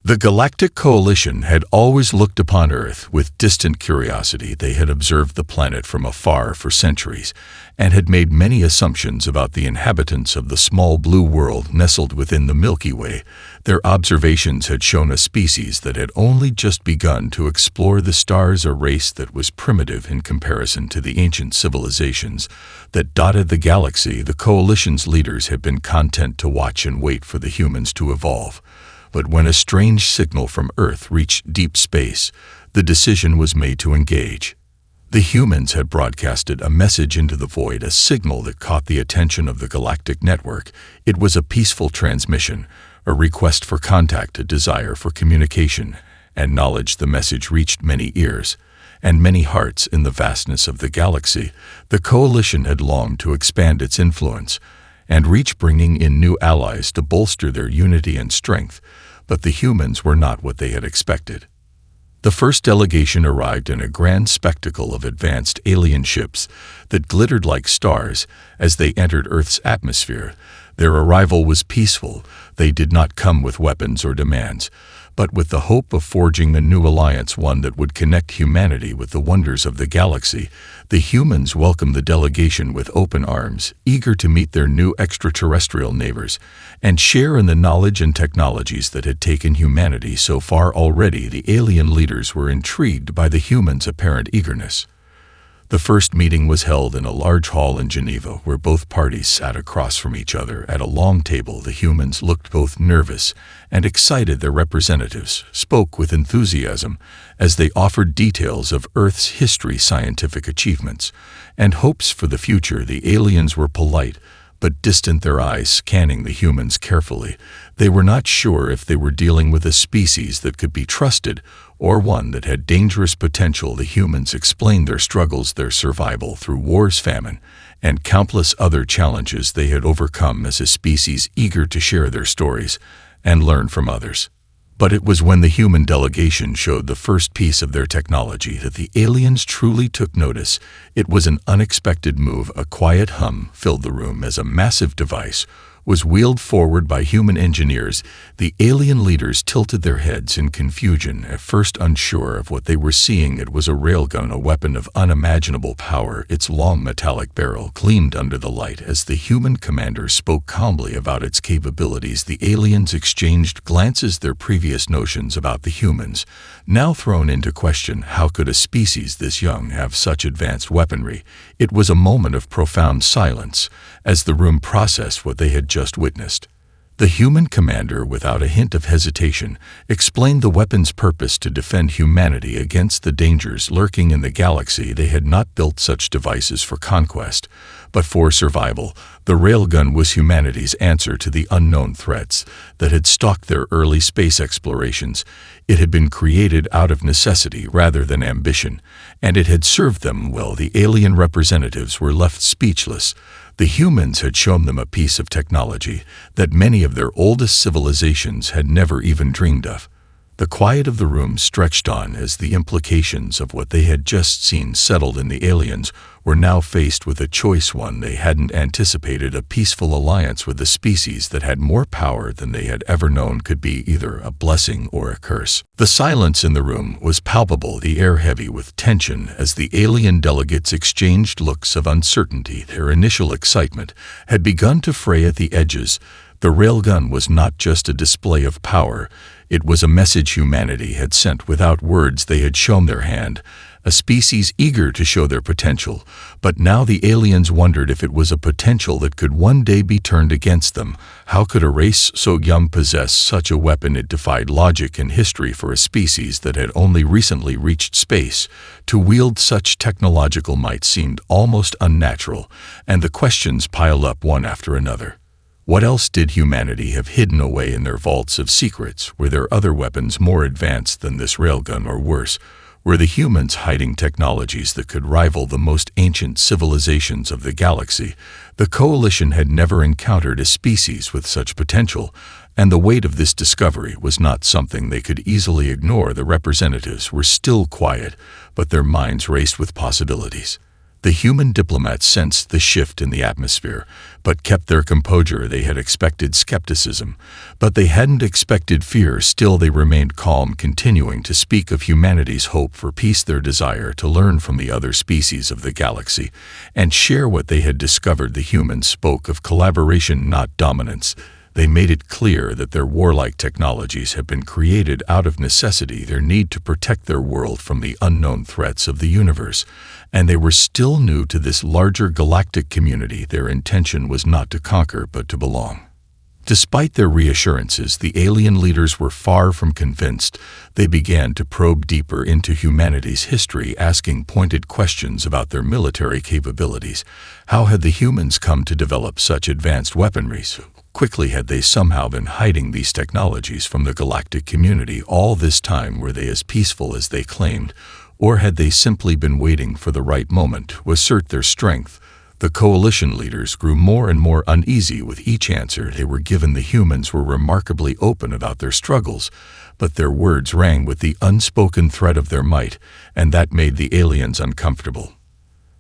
The Galactic Coalition had always looked upon Earth with distant curiosity. They had observed the planet from afar for centuries and had made many assumptions about the inhabitants of the small blue world nestled within the Milky Way. Their observations had shown a species that had only just begun to explore the stars, a race that was primitive in comparison to the ancient civilizations that dotted the galaxy. The Coalition's leaders had been content to watch and wait for the humans to evolve. But when a strange signal from Earth reached deep space, the decision was made to engage. The humans had broadcasted a message into the void, a signal that caught the attention of the Galactic Network. It was a peaceful transmission, a request for contact, a desire for communication and knowledge. The message reached many ears and many hearts in the vastness of the galaxy. The Coalition had longed to expand its influence and reach, bringing in new allies to bolster their unity and strength. But the humans were not what they had expected. The first delegation arrived in a grand spectacle of advanced alien ships that glittered like stars as they entered Earth's atmosphere. Their arrival was peaceful. They did not come with weapons or demands, but with the hope of forging a new alliance, one that would connect humanity with the wonders of the galaxy. The humans welcomed the delegation with open arms, eager to meet their new extraterrestrial neighbors and share in the knowledge and technologies that had taken humanity so far. Already, the alien leaders were intrigued by the humans' apparent eagerness. The first meeting was held in a large hall in Geneva, where both parties sat across from each other at a long table. The humans looked both nervous and excited. Their representatives spoke with enthusiasm as they offered details of Earth's history, scientific achievements, and hopes for the future. The aliens were polite but distant, their eyes scanning the humans carefully. They were not sure if they were dealing with a species that could be trusted or one that had dangerous potential. The humans explained their struggles, their survival through wars, famine, and countless other challenges they had overcome as a species, eager to share their stories and learn from others. But it was when the human delegation showed the first piece of their technology that the aliens truly took notice. It was an unexpected move. A quiet hum filled the room as a massive device was wheeled forward by human engineers. The alien leaders tilted their heads in confusion, at first unsure of what they were seeing. It was a railgun, a weapon of unimaginable power. Its long metallic barrel gleamed under the light as the human commander spoke calmly about its capabilities. The aliens exchanged glances, their previous notions about the humans now thrown into question. How could a species this young have such advanced weaponry? It was a moment of profound silence as the room processed what they had just witnessed. The human commander, without a hint of hesitation, explained the weapon's purpose: to defend humanity against the dangers lurking in the galaxy. They had not built such devices for conquest, but for survival. The railgun was humanity's answer to the unknown threats that had stalked their early space explorations. It had been created out of necessity rather than ambition, and it had served them well. The alien representatives were left speechless. The humans had shown them a piece of technology that many of their oldest civilizations had never even dreamed of. The quiet of the room stretched on as the implications of what they had just seen settled in. The aliens were now faced with a choice, one they hadn't anticipated: a peaceful alliance with a species that had more power than they had ever known could be either a blessing or a curse. The silence in the room was palpable, the air heavy with tension as the alien delegates exchanged looks of uncertainty. Their initial excitement had begun to fray at the edges. The railgun was not just a display of power, it was a message humanity had sent without words. They had shown their hand, a species eager to show their potential, but now the aliens wondered if it was a potential that could one day be turned against them. How could a race so young possess such a weapon? It defied logic and history for a species that had only recently reached space. To wield such technological might seemed almost unnatural, and the questions piled up one after another. What else did humanity have hidden away in their vaults of secrets? Were there other weapons more advanced than this railgun, or worse? Were the humans hiding technologies that could rival the most ancient civilizations of the galaxy? The Coalition had never encountered a species with such potential, and the weight of this discovery was not something they could easily ignore. The representatives were still quiet, but their minds raced with possibilities. The human diplomats sensed the shift in the atmosphere, but kept their composure. They had expected skepticism, but they hadn't expected fear. Still, they remained calm, continuing to speak of humanity's hope for peace, their desire to learn from the other species of the galaxy, and share what they had discovered. The humans spoke of collaboration, not dominance. They made it clear that their warlike technologies had been created out of necessity, their need to protect their world from the unknown threats of the universe, and they were still new to this larger galactic community. Their intention was not to conquer, but to belong. Despite their reassurances, the alien leaders were far from convinced. They began to probe deeper into humanity's history, asking pointed questions about their military capabilities. How had the humans come to develop such advanced weaponry? Quickly had they somehow been hiding these technologies from the galactic community all this time? Were they as peaceful as they claimed, or had they simply been waiting for the right moment to assert their strength? The coalition leaders grew more and more uneasy with each answer they were given. The humans were remarkably open about their struggles, but their words rang with the unspoken threat of their might, and that made the aliens uncomfortable.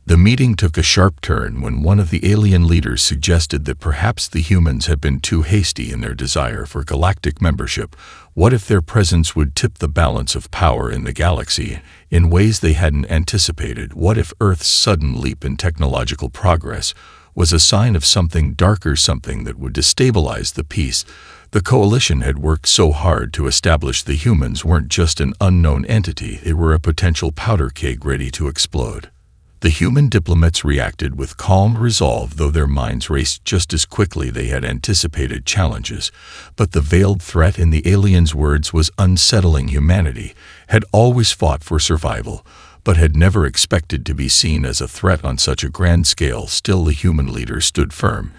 The meeting took a sharp turn when one of the alien leaders suggested that perhaps the humans had been too hasty in their desire for galactic membership. What if their presence would tip the balance of power in the galaxy in ways they hadn't anticipated? What if Earth's sudden leap in technological progress was a sign of something darker, something that would destabilize the peace? The coalition had worked so hard to establish the humans weren't just an unknown entity, they were a potential powder keg ready to explode. The human diplomats reacted with calm resolve, though their minds raced just as quickly. They had anticipated challenges, but the veiled threat in the aliens' words was unsettling. Humanity had always fought for survival, but had never expected to be seen as a threat on such a grand scale. Still, the human leader stood firm,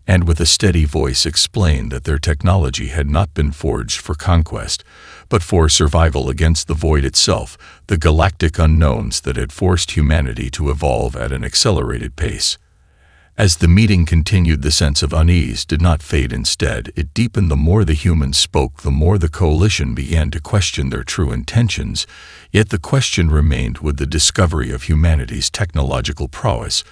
and with a steady voice explained that their technology had not been forged for conquest, but for survival against the void itself, the galactic unknowns that had forced humanity to evolve at an accelerated pace. As the meeting continued, the sense of unease did not fade. Instead, it deepened. The more the humans spoke, the more the coalition began to question their true intentions. Yet the question remained: would the discovery of humanity's technological prowess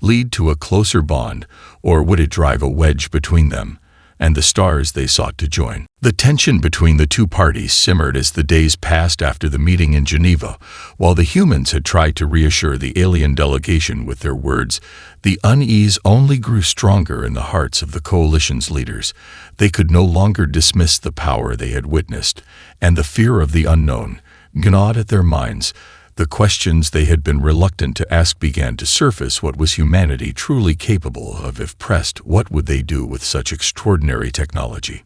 lead to a closer bond, or would it drive a wedge between them and the stars they sought to join? The tension between the two parties simmered as the days passed after the meeting in Geneva. While the humans had tried to reassure the alien delegation with their words, the unease only grew stronger in the hearts of the coalition's leaders. They could no longer dismiss the power they had witnessed, and the fear of the unknown gnawed at their minds. The questions they had been reluctant to ask began to surface. What was humanity truly capable of if pressed? What would they do with such extraordinary technology?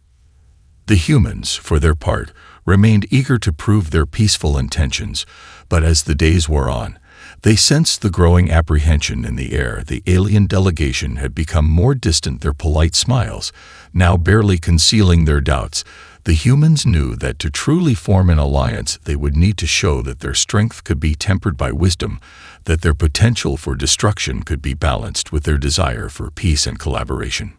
The humans, for their part, remained eager to prove their peaceful intentions, but as the days wore on, they sensed the growing apprehension in the air. The alien delegation had become more distant, their polite smiles now barely concealing their doubts. The humans knew that to truly form an alliance, they would need to show that their strength could be tempered by wisdom, that their potential for destruction could be balanced with their desire for peace and collaboration.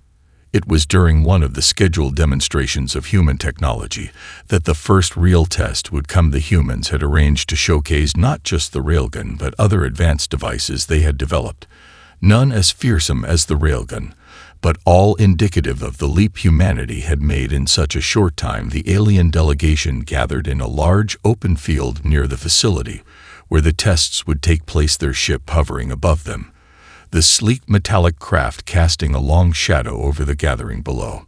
It was during one of the scheduled demonstrations of human technology that the first real test would come. The humans had arranged to showcase not just the railgun, but other advanced devices they had developed, none as fearsome as the railgun, but all indicative of the leap humanity had made in such a short time. The alien delegation gathered in a large open field near the facility where the tests would take place, their ship hovering above them, the sleek metallic craft casting a long shadow over the gathering below.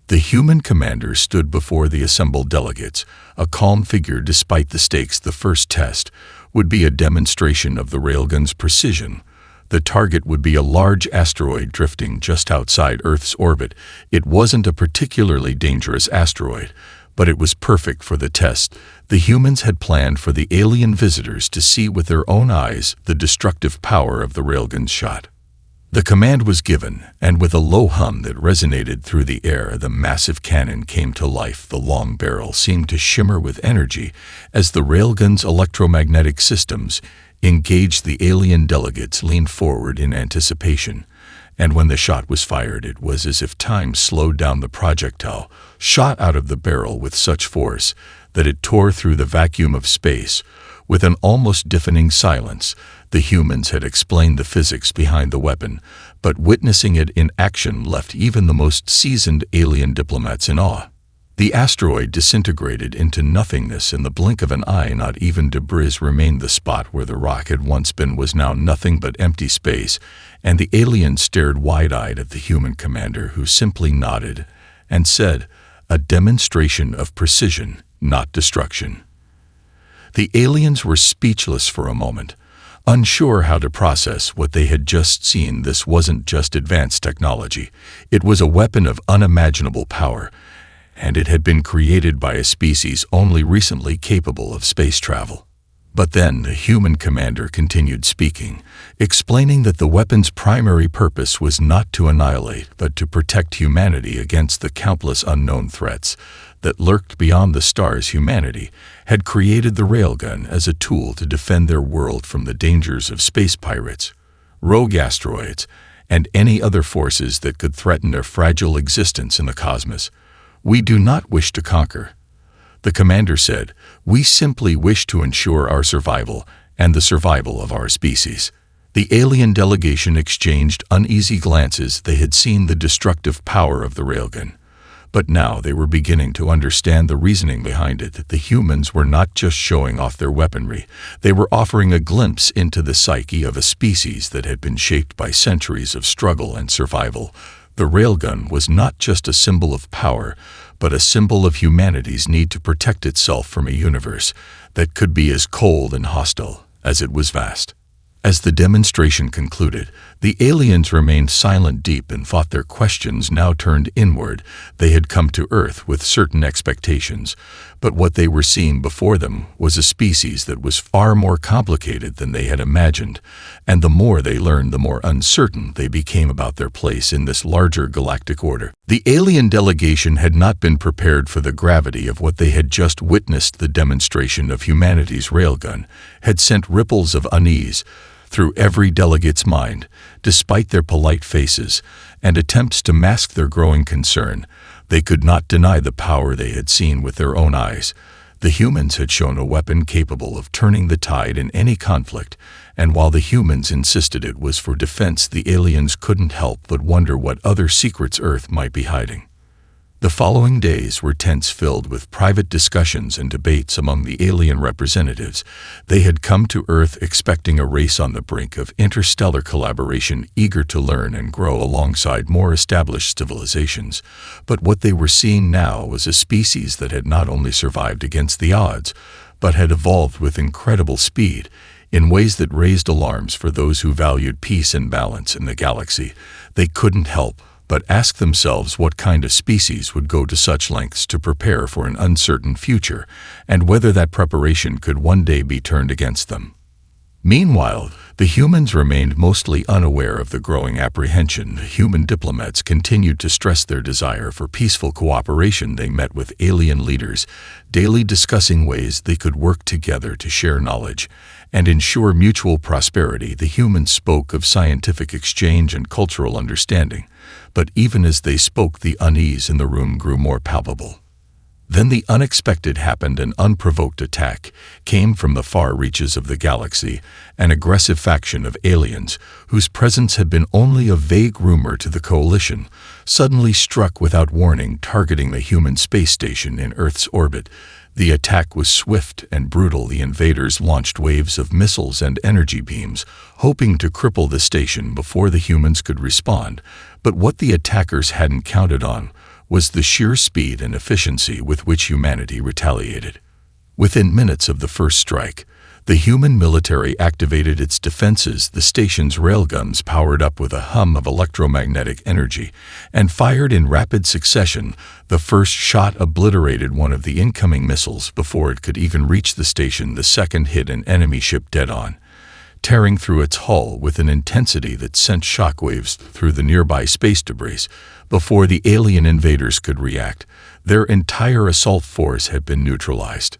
The human commander stood before the assembled delegates, a calm figure despite the stakes. The first test would be a demonstration of the railgun's precision. The target would be a large asteroid drifting just outside Earth's orbit. It wasn't a particularly dangerous asteroid, but it was perfect for the test. The humans had planned for the alien visitors to see with their own eyes the destructive power of the railgun's shot. The command was given, and with a low hum that resonated through the air, the massive cannon came to life. The long barrel seemed to shimmer with energy as the railgun's electromagnetic systems engaged. The alien delegates leaned forward in anticipation, and when the shot was fired, it was as if time slowed down. The projectile shot out of the barrel with such force that it tore through the vacuum of space. With an almost deafening silence, the humans had explained the physics behind the weapon, but witnessing it in action left even the most seasoned alien diplomats in awe. The asteroid disintegrated into nothingness in the blink of an eye. Not even debris remained. The spot where the rock had once been was now nothing but empty space, and the aliens stared wide-eyed at the human commander, who simply nodded and said, "A demonstration of precision, not destruction." The aliens were speechless for a moment, unsure how to process what they had just seen. This wasn't just advanced technology. It was a weapon of unimaginable power, and it had been created by a species only recently capable of space travel. But then the human commander continued speaking, explaining that the weapon's primary purpose was not to annihilate, but to protect humanity against the countless unknown threats that lurked beyond the stars. Humanity had created the railgun as a tool to defend their world from the dangers of space pirates, rogue asteroids, and any other forces that could threaten their fragile existence in the cosmos. "We do not wish to conquer," the commander said. "We simply wish to ensure our survival and the survival of our species." The alien delegation exchanged uneasy glances. They had seen the destructive power of the railgun, but now they were beginning to understand the reasoning behind it. The humans were not just showing off their weaponry. They were offering a glimpse into the psyche of a species that had been shaped by centuries of struggle and survival. The railgun was not just a symbol of power, but a symbol of humanity's need to protect itself from a universe that could be as cold and hostile as it was vast. As the demonstration concluded, the aliens remained silent, deep in thought. Their questions now turned inward. They had come to Earth with certain expectations, but what they were seeing before them was a species that was far more complicated than they had imagined, and the more they learned, the more uncertain they became about their place in this larger galactic order. The alien delegation had not been prepared for the gravity of what they had just witnessed. The demonstration of humanity's railgun had sent ripples of unease through every delegate's mind. Despite their polite faces and attempts to mask their growing concern, they could not deny the power they had seen with their own eyes. The humans had shown a weapon capable of turning the tide in any conflict, and while the humans insisted it was for defense, the aliens couldn't help but wonder what other secrets Earth might be hiding. The following days were tense, filled with private discussions and debates among the alien representatives. They had come to Earth expecting a race on the brink of interstellar collaboration, eager to learn and grow alongside more established civilizations. But what they were seeing now was a species that had not only survived against the odds, but had evolved with incredible speed, in ways that raised alarms for those who valued peace and balance in the galaxy. They couldn't help but ask themselves what kind of species would go to such lengths to prepare for an uncertain future, and whether that preparation could one day be turned against them. Meanwhile, the humans remained mostly unaware of the growing apprehension. The human diplomats continued to stress their desire for peaceful cooperation. They met with alien leaders, daily discussing ways they could work together to share knowledge and ensure mutual prosperity. The humans spoke of scientific exchange and cultural understanding, but even as they spoke, the unease in the room grew more palpable. Then the unexpected happened. An unprovoked attack came from the far reaches of the galaxy. An aggressive faction of aliens, whose presence had been only a vague rumor to the coalition, suddenly struck without warning, targeting the human space station in Earth's orbit. The attack was swift and brutal. The invaders launched waves of missiles and energy beams, hoping to cripple the station before the humans could respond. But what the attackers hadn't counted on was the sheer speed and efficiency with which humanity retaliated. Within minutes of the first strike, the human military activated its defenses. The station's railguns powered up with a hum of electromagnetic energy and fired in rapid succession. The first shot obliterated one of the incoming missiles before it could even reach the station. The second hit an enemy ship dead on, tearing through its hull with an intensity that sent shockwaves through the nearby space debris. Before the alien invaders could react, their entire assault force had been neutralized.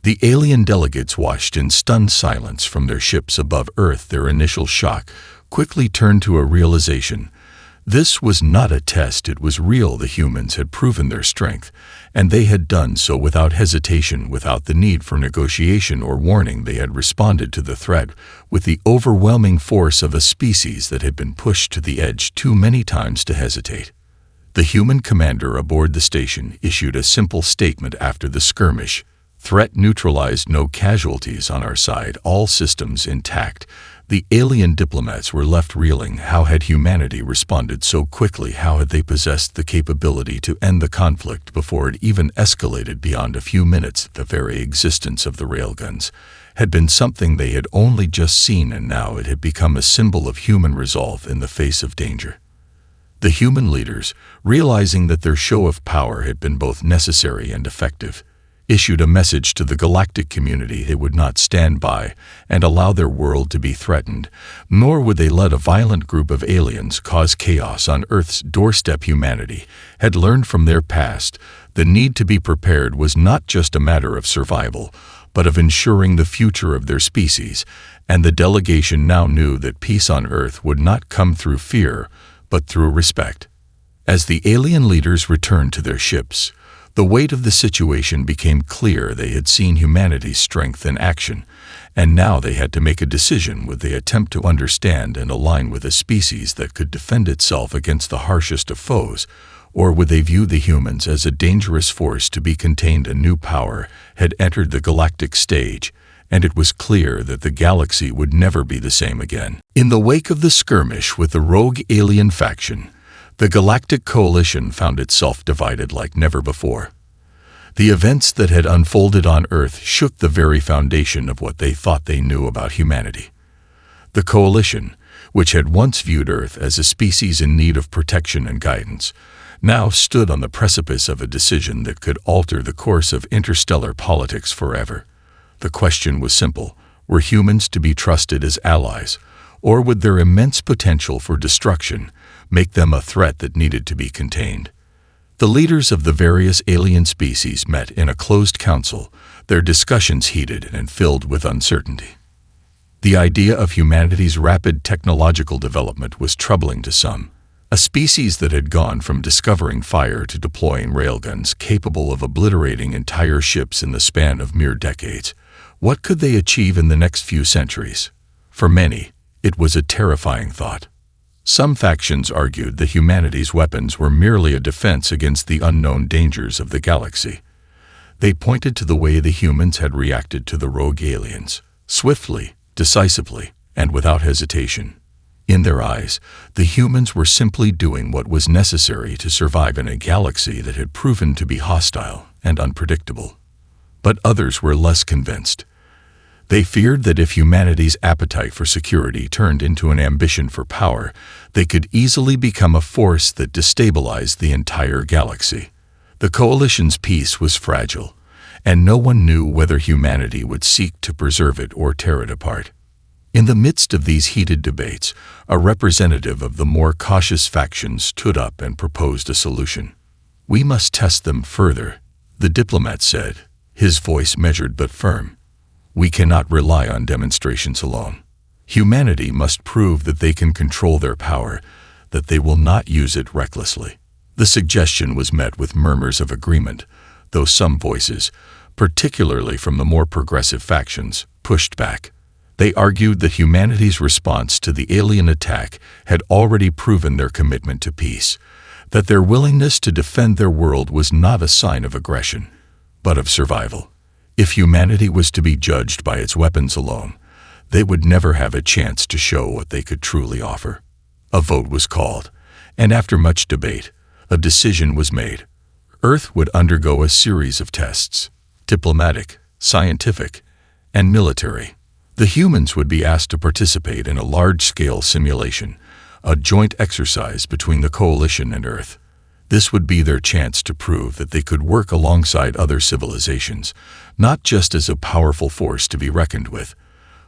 The alien delegates watched in stunned silence from their ships above Earth. Their initial shock quickly turned to a realization This was not a test, it was real. The humans had proven their strength, and they had done so without hesitation, without the need for negotiation or warning. They had responded to the threat with the overwhelming force of a species that had been pushed to the edge too many times to hesitate. The human commander aboard the station issued a simple statement after the skirmish: "Threat neutralized, no casualties on our side, all systems intact." The alien diplomats were left reeling. How had humanity responded so quickly? How had they possessed the capability to end the conflict before it even escalated beyond a few minutes? The very existence of the railguns had been something they had only just seen, and now it had become a symbol of human resolve in the face of danger. The human leaders, realizing that their show of power had been both necessary and effective, issued a message to the galactic community. They would not stand by and allow their world to be threatened, nor would they let a violent group of aliens cause chaos on Earth's doorstep. Humanity had learned from their past. The need to be prepared was not just a matter of survival, but of ensuring the future of their species, and the delegation now knew that peace on Earth would not come through fear, but through respect. As the alien leaders returned to their ships, the weight of the situation became clear. They had seen humanity's strength in action, and now they had to make a decision. Would they attempt to understand and align with a species that could defend itself against the harshest of foes, or would they view the humans as a dangerous force to be contained? A new power had entered the galactic stage, and it was clear that the galaxy would never be the same again. In the wake of the skirmish with the rogue alien faction, the Galactic Coalition found itself divided like never before. The events that had unfolded on Earth shook the very foundation of what they thought they knew about humanity. The Coalition, which had once viewed Earth as a species in need of protection and guidance, now stood on the precipice of a decision that could alter the course of interstellar politics forever. The question was simple: were humans to be trusted as allies, or would their immense potential for destruction make them a threat that needed to be contained? The leaders of the various alien species met in a closed council, their discussions heated and filled with uncertainty. The idea of humanity's rapid technological development was troubling to some. A species that had gone from discovering fire to deploying railguns capable of obliterating entire ships in the span of mere decades. What could they achieve in the next few centuries? For many, it was a terrifying thought. Some factions argued that humanity's weapons were merely a defense against the unknown dangers of the galaxy. They pointed to the way the humans had reacted to the rogue aliens, swiftly, decisively, and without hesitation. In their eyes, the humans were simply doing what was necessary to survive in a galaxy that had proven to be hostile and unpredictable. But others were less convinced. They feared that if humanity's appetite for security turned into an ambition for power, they could easily become a force that destabilized the entire galaxy. The Coalition's peace was fragile, and no one knew whether humanity would seek to preserve it or tear it apart. In the midst of these heated debates, a representative of the more cautious factions stood up and proposed a solution. "We must test them further," the diplomat said, his voice measured but firm. "We cannot rely on demonstrations alone. Humanity must prove that they can control their power, that they will not use it recklessly." The suggestion was met with murmurs of agreement, though some voices, particularly from the more progressive factions, pushed back. They argued that humanity's response to the alien attack had already proven their commitment to peace, that their willingness to defend their world was not a sign of aggression, but of survival. If humanity was to be judged by its weapons alone, they would never have a chance to show what they could truly offer. A vote was called, and after much debate, a decision was made. Earth would undergo a series of tests: diplomatic, scientific, and military. The humans would be asked to participate in a large-scale simulation, a joint exercise between the Coalition and Earth. This would be their chance to prove that they could work alongside other civilizations, not just as a powerful force to be reckoned with,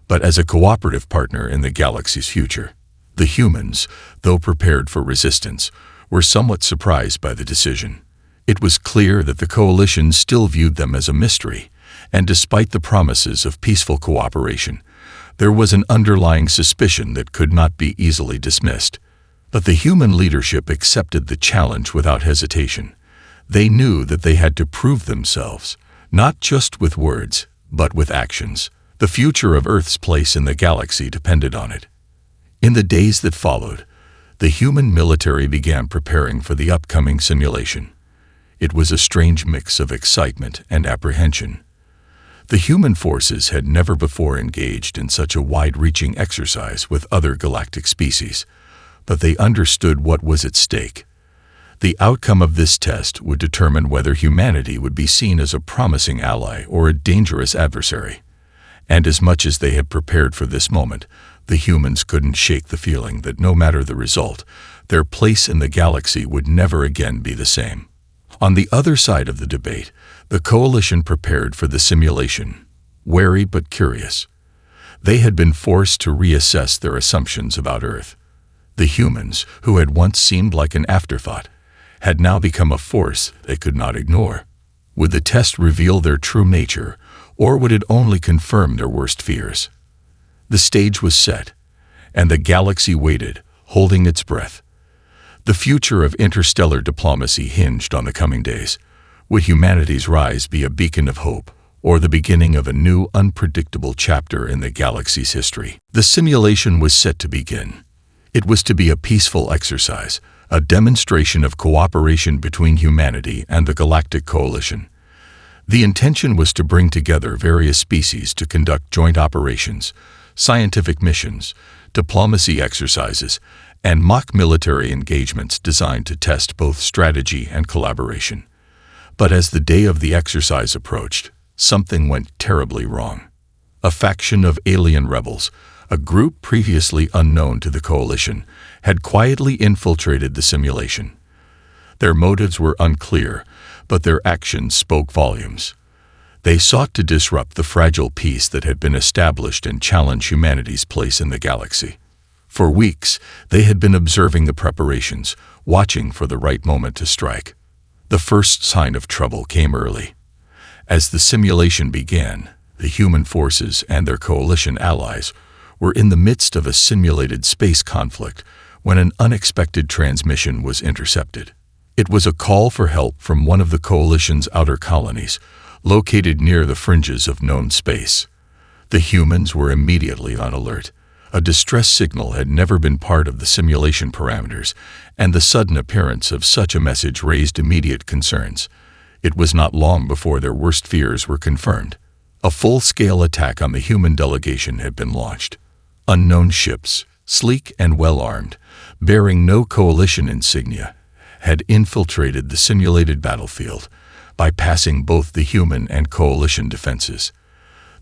but as a cooperative partner in the galaxy's future. The humans, though prepared for resistance, were somewhat surprised by the decision. It was clear that the Coalition still viewed them as a mystery, and despite the promises of peaceful cooperation, there was an underlying suspicion that could not be easily dismissed. But the human leadership accepted the challenge without hesitation. They knew that they had to prove themselves, not just with words, but with actions. The future of Earth's place in the galaxy depended on it. In the days that followed, the human military began preparing for the upcoming simulation. It was a strange mix of excitement and apprehension. The human forces had never before engaged in such a wide-reaching exercise with other galactic species, but they understood what was at stake. The outcome of this test would determine whether humanity would be seen as a promising ally or a dangerous adversary. And as much as they had prepared for this moment, the humans couldn't shake the feeling that no matter the result, their place in the galaxy would never again be the same. On the other side of the debate, the coalition prepared for the simulation, wary but curious. They had been forced to reassess their assumptions about Earth. The humans, who had once seemed like an afterthought, had now become a force they could not ignore. Would the test reveal their true nature, or would it only confirm their worst fears? The stage was set, and the galaxy waited, holding its breath. The future of interstellar diplomacy hinged on the coming days. Would humanity's rise be a beacon of hope, or the beginning of a new, unpredictable chapter in the galaxy's history? The simulation was set to begin. It was to be a peaceful exercise, a demonstration of cooperation between humanity and the Galactic Coalition. The intention was to bring together various species to conduct joint operations, scientific missions, diplomacy exercises, and mock military engagements designed to test both strategy and collaboration. But as the day of the exercise approached, something went terribly wrong. A faction of alien rebels, a group previously unknown to the coalition, had quietly infiltrated the simulation. Their motives were unclear, but their actions spoke volumes. They sought to disrupt the fragile peace that had been established and challenge humanity's place in the galaxy. For weeks, they had been observing the preparations, watching for the right moment to strike. The first sign of trouble came early. As the simulation began, the human forces and their coalition allies were in the midst of a simulated space conflict when an unexpected transmission was intercepted. It was a call for help from one of the coalition's outer colonies, located near the fringes of known space. The humans were immediately on alert. A distress signal had never been part of the simulation parameters, and the sudden appearance of such a message raised immediate concerns. It was not long before their worst fears were confirmed. A full-scale attack on the human delegation had been launched. Unknown ships, sleek and well-armed, bearing no coalition insignia, had infiltrated the simulated battlefield, bypassing both the human and coalition defenses.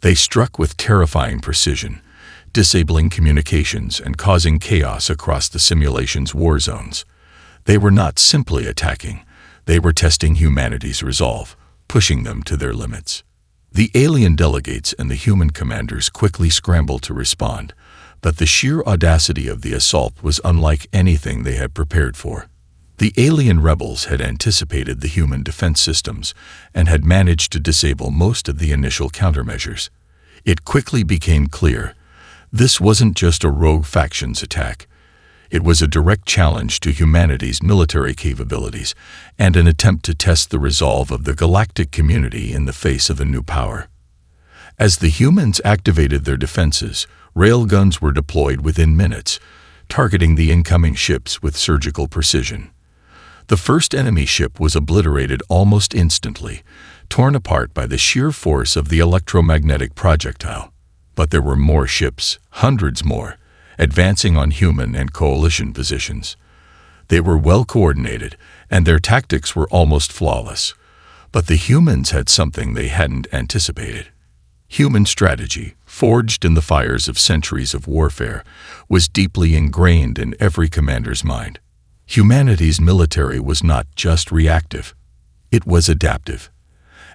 They struck with terrifying precision, disabling communications and causing chaos across the simulation's war zones. They were not simply attacking, they were testing humanity's resolve, pushing them to their limits. The alien delegates and the human commanders quickly scrambled to respond, but the sheer audacity of the assault was unlike anything they had prepared for. The alien rebels had anticipated the human defense systems and had managed to disable most of the initial countermeasures. It quickly became clear this wasn't just a rogue faction's attack. It was a direct challenge to humanity's military capabilities and an attempt to test the resolve of the galactic community in the face of a new power. As the humans activated their defenses, railguns were deployed within minutes, targeting the incoming ships with surgical precision. The first enemy ship was obliterated almost instantly, torn apart by the sheer force of the electromagnetic projectile. But there were more ships, hundreds more, advancing on human and coalition positions. They were well coordinated, and their tactics were almost flawless. But the humans had something they hadn't anticipated. Human strategy, forged in the fires of centuries of warfare, was deeply ingrained in every commander's mind. Humanity's military was not just reactive, it was adaptive.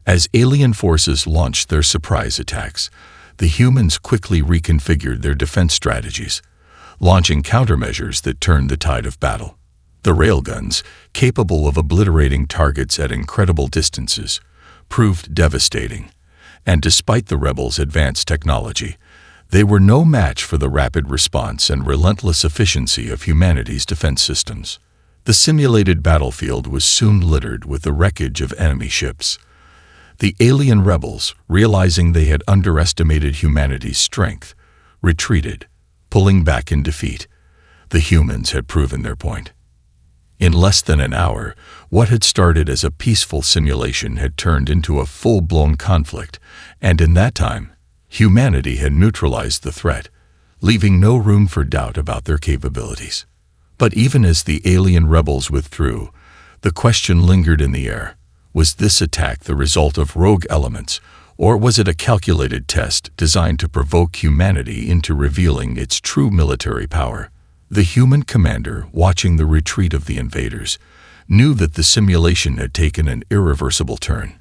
As alien forces launched their surprise attacks, the humans quickly reconfigured their defense strategies, launching countermeasures that turned the tide of battle. The railguns, capable of obliterating targets at incredible distances, proved devastating, and despite the rebels' advanced technology, They were no match for the rapid response and relentless efficiency of humanity's defense systems. The simulated battlefield was soon littered with the wreckage of enemy ships. The alien rebels, realizing they had underestimated humanity's strength, retreated, pulling back in defeat. The humans had proven their point. In less than an hour, what had started as a peaceful simulation had turned into a full-blown conflict, and in that time, humanity had neutralized the threat, leaving no room for doubt about their capabilities. But even as the alien rebels withdrew, the question lingered in the air. Was this attack the result of rogue elements, or was it a calculated test designed to provoke humanity into revealing its true military power? The human commander, watching the retreat of the invaders, knew that the simulation had taken an irreversible turn.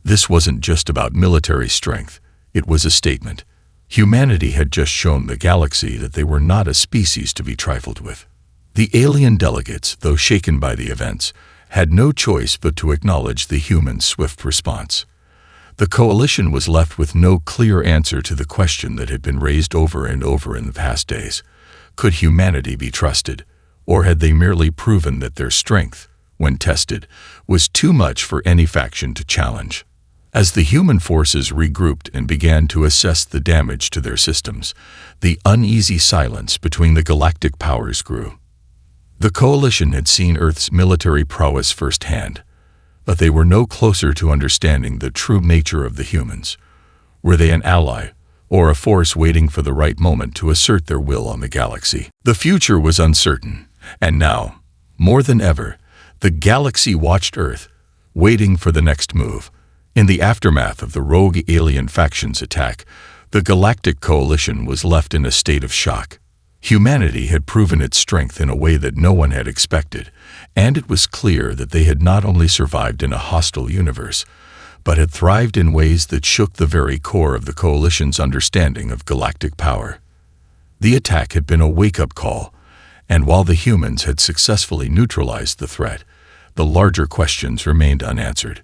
This wasn't just about military strength, it was a statement. Humanity had just shown the galaxy that they were not a species to be trifled with. The alien delegates, though shaken by the events, had no choice but to acknowledge the human swift response. The coalition was left with no clear answer to the question that had been raised over and over in the past days. Could humanity be trusted, or had they merely proven that their strength, when tested, was too much for any faction to challenge? As the human forces regrouped and began to assess the damage to their systems, the uneasy silence between the galactic powers grew. The coalition had seen Earth's military prowess firsthand, but they were no closer to understanding the true nature of the humans. Were they an ally, or a force waiting for the right moment to assert their will on the galaxy? The future was uncertain, and now, more than ever, the galaxy watched Earth, waiting for the next move. In the aftermath of the rogue alien faction's attack, the Galactic Coalition was left in a state of shock. Humanity had proven its strength in a way that no one had expected, and it was clear that they had not only survived in a hostile universe, but had thrived in ways that shook the very core of the Coalition's understanding of galactic power. The attack had been a wake-up call, and while the humans had successfully neutralized the threat, the larger questions remained unanswered.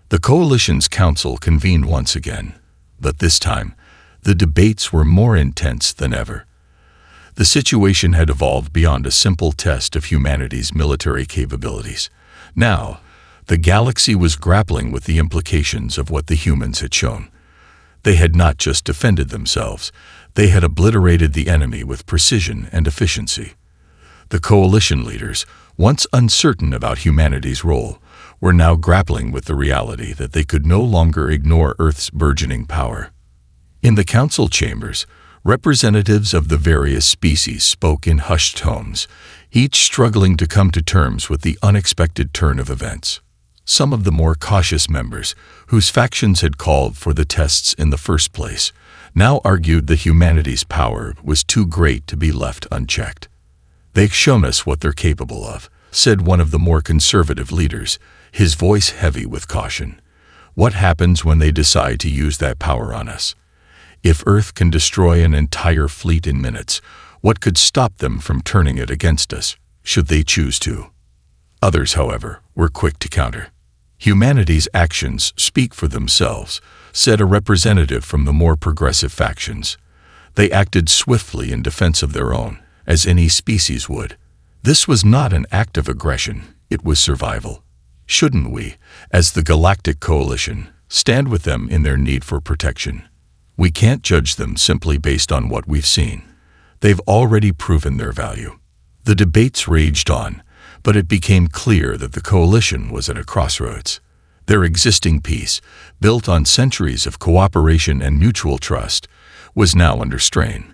The Coalition's council convened once again, but this time, the debates were more intense than ever. The situation had evolved beyond a simple test of humanity's military capabilities. Now, the galaxy was grappling with the implications of what the humans had shown. They had not just defended themselves, they had obliterated the enemy with precision and efficiency. The coalition leaders, once uncertain about humanity's role, were now grappling with the reality that they could no longer ignore Earth's burgeoning power. In the council chambers, representatives of the various species spoke in hushed tones, each struggling to come to terms with the unexpected turn of events. Some of the more cautious members, whose factions had called for the tests in the first place, now argued that humanity's power was too great to be left unchecked. "They've shown us what they're capable of," said one of the more conservative leaders, his voice heavy with caution. "What happens when they decide to use that power on us? If Earth can destroy an entire fleet in minutes, what could stop them from turning it against us, should they choose to?" Others, however, were quick to counter. "Humanity's actions speak for themselves," said a representative from the more progressive factions. "They acted swiftly in defense of their own, as any species would. This was not an act of aggression, it was survival. Shouldn't we, as the Galactic Coalition, stand with them in their need for protection? We can't judge them simply based on what we've seen. They've already proven their value." The debates raged on, but it became clear that the coalition was at a crossroads. Their existing peace, built on centuries of cooperation and mutual trust, was now under strain.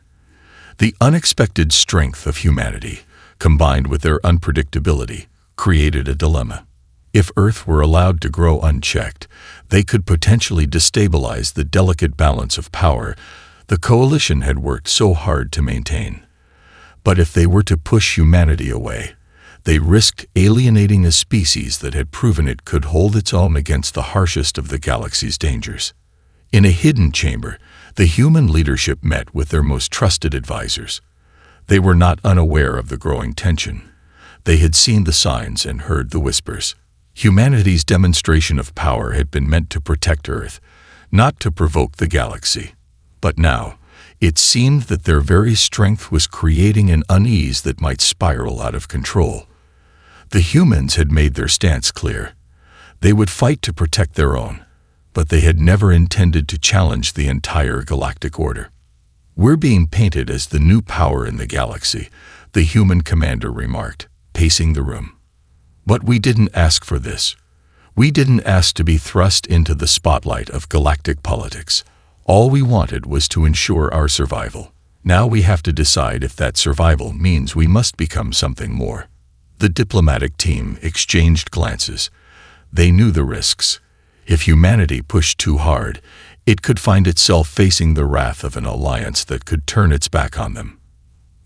The unexpected strength of humanity, combined with their unpredictability, created a dilemma. If Earth were allowed to grow unchecked, they could potentially destabilize the delicate balance of power the coalition had worked so hard to maintain. But if they were to push humanity away, they risked alienating a species that had proven it could hold its own against the harshest of the galaxy's dangers. In a hidden chamber, the human leadership met with their most trusted advisors. They were not unaware of the growing tension. They had seen the signs and heard the whispers. Humanity's demonstration of power had been meant to protect Earth, not to provoke the galaxy. But now, It seemed that their very strength was creating an unease that might spiral out of control. The humans had made their stance clear. They would fight to protect their own, but they had never intended to challenge the entire galactic order. "We're being painted as the new power in the galaxy," the human commander remarked, pacing the room. "But we didn't ask for this. We didn't ask to be thrust into the spotlight of galactic politics. All we wanted was to ensure our survival. Now we have to decide if that survival means we must become something more." The diplomatic team exchanged glances. They knew the risks. If humanity pushed too hard, it could find itself facing the wrath of an alliance that could turn its back on them.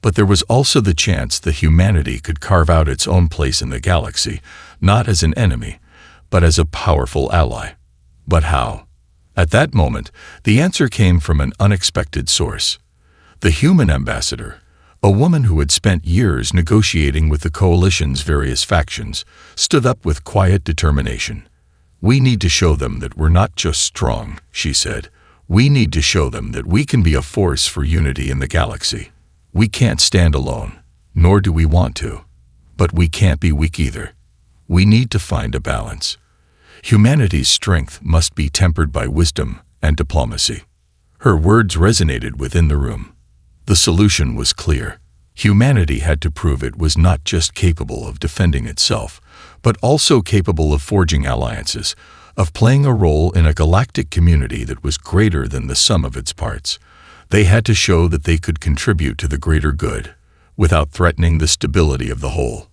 But there was also the chance that humanity could carve out its own place in the galaxy, not as an enemy, but as a powerful ally. But how? At that moment, the answer came from an unexpected source. The human ambassador, a woman who had spent years negotiating with the coalition's various factions, stood up with quiet determination. "We need to show them that we're not just strong," she said. "We need to show them that we can be a force for unity in the galaxy. We can't stand alone, nor do we want to. But we can't be weak either. We need to find a balance. Humanity's strength must be tempered by wisdom and diplomacy." Her words resonated within the room. The solution was clear. Humanity had to prove it was not just capable of defending itself, but also capable of forging alliances, of playing a role in a galactic community that was greater than the sum of its parts. They had to show that they could contribute to the greater good, without threatening the stability of the whole.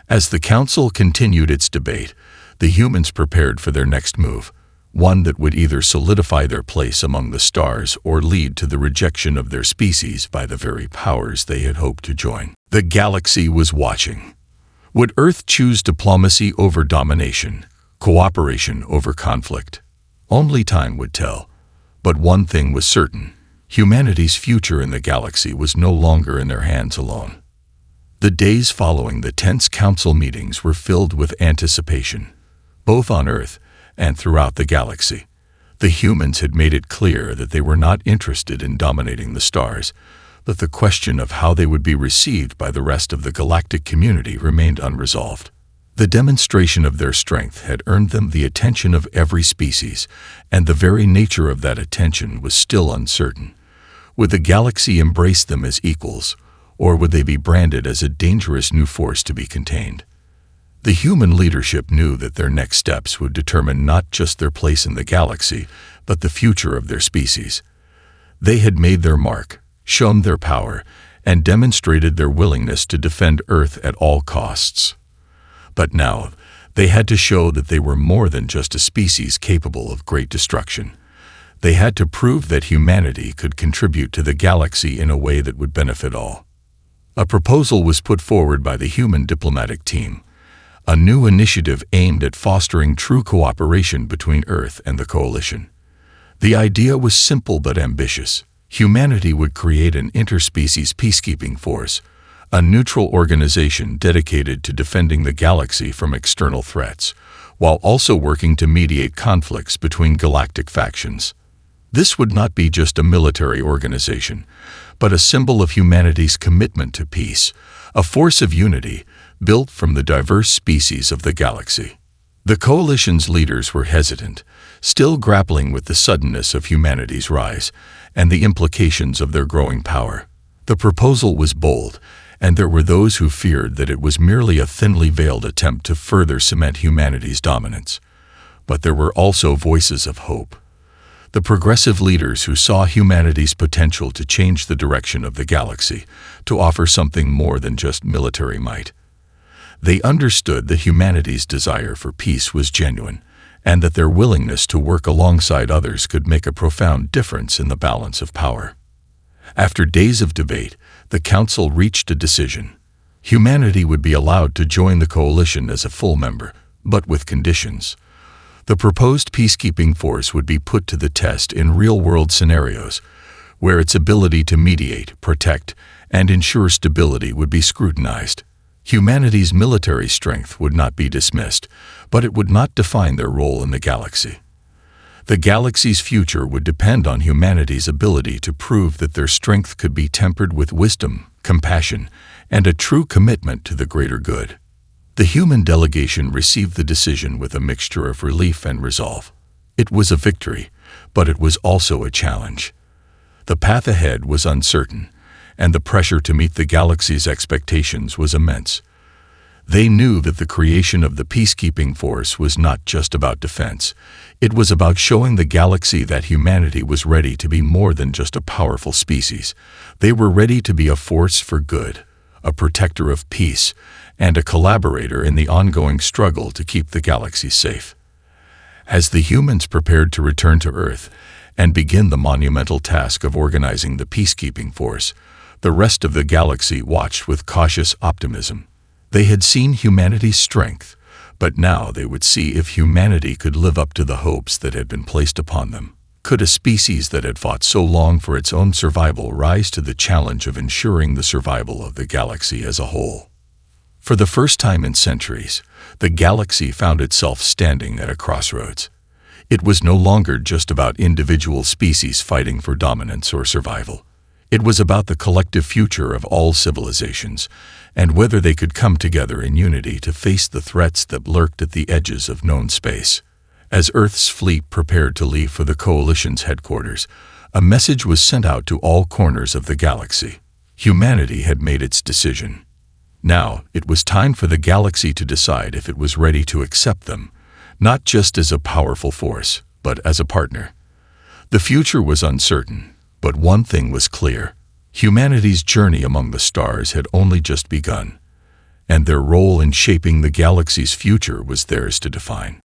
As the Council continued its debate, the humans prepared for their next move, one that would either solidify their place among the stars or lead to the rejection of their species by the very powers they had hoped to join. The galaxy was watching. Would Earth choose diplomacy over domination, cooperation over conflict? Only time would tell. But one thing was certain: humanity's future in the galaxy was no longer in their hands alone. The days following the tense council meetings were filled with anticipation, both on Earth and throughout the galaxy. The humans had made it clear that they were not interested in dominating the stars, but the question of how they would be received by the rest of the galactic community remained unresolved. The demonstration of their strength had earned them the attention of every species, and the very nature of that attention was still uncertain. Would the galaxy embrace them as equals, or would they be branded as a dangerous new force to be contained? The human leadership knew that their next steps would determine not just their place in the galaxy, but the future of their species. They had made their mark, shown their power, and demonstrated their willingness to defend Earth at all costs. But now, they had to show that they were more than just a species capable of great destruction. They had to prove that humanity could contribute to the galaxy in a way that would benefit all. A proposal was put forward by the human diplomatic team, a new initiative aimed at fostering true cooperation between Earth and the Coalition. The idea was simple but ambitious. Humanity would create an interspecies peacekeeping force, a neutral organization dedicated to defending the galaxy from external threats, while also working to mediate conflicts between galactic factions. This would not be just a military organization, but a symbol of humanity's commitment to peace, a force of unity built from the diverse species of the galaxy. The Coalition's leaders were hesitant, still grappling with the suddenness of humanity's rise and the implications of their growing power. The proposal was bold, and there were those who feared that it was merely a thinly veiled attempt to further cement humanity's dominance. But there were also voices of hope. The progressive leaders who saw humanity's potential to change the direction of the galaxy, to offer something more than just military might. They understood that humanity's desire for peace was genuine, and that their willingness to work alongside others could make a profound difference in the balance of power. After days of debate, the Council reached a decision. Humanity would be allowed to join the Coalition as a full member, but with conditions. The proposed peacekeeping force would be put to the test in real-world scenarios, where its ability to mediate, protect, and ensure stability would be scrutinized. Humanity's military strength would not be dismissed, but it would not define their role in the galaxy. The galaxy's future would depend on humanity's ability to prove that their strength could be tempered with wisdom, compassion, and a true commitment to the greater good. The human delegation received the decision with a mixture of relief and resolve. It was a victory, but it was also a challenge. The path ahead was uncertain, and the pressure to meet the galaxy's expectations was immense. They knew that the creation of the peacekeeping force was not just about defense. It was about showing the galaxy that humanity was ready to be more than just a powerful species. They were ready to be a force for good, a protector of peace, and a collaborator in the ongoing struggle to keep the galaxy safe. As the humans prepared to return to Earth and begin the monumental task of organizing the peacekeeping force, the rest of the galaxy watched with cautious optimism. They had seen humanity's strength, but now they would see if humanity could live up to the hopes that had been placed upon them. Could a species that had fought so long for its own survival rise to the challenge of ensuring the survival of the galaxy as a whole? For the first time in centuries, the galaxy found itself standing at a crossroads. It was no longer just about individual species fighting for dominance or survival. It was about the collective future of all civilizations, and whether they could come together in unity to face the threats that lurked at the edges of known space. As Earth's fleet prepared to leave for the Coalition's headquarters, a message was sent out to all corners of the galaxy. Humanity had made its decision. Now, it was time for the galaxy to decide if it was ready to accept them, not just as a powerful force, but as a partner. The future was uncertain, but one thing was clear. Humanity's journey among the stars had only just begun, and their role in shaping the galaxy's future was theirs to define.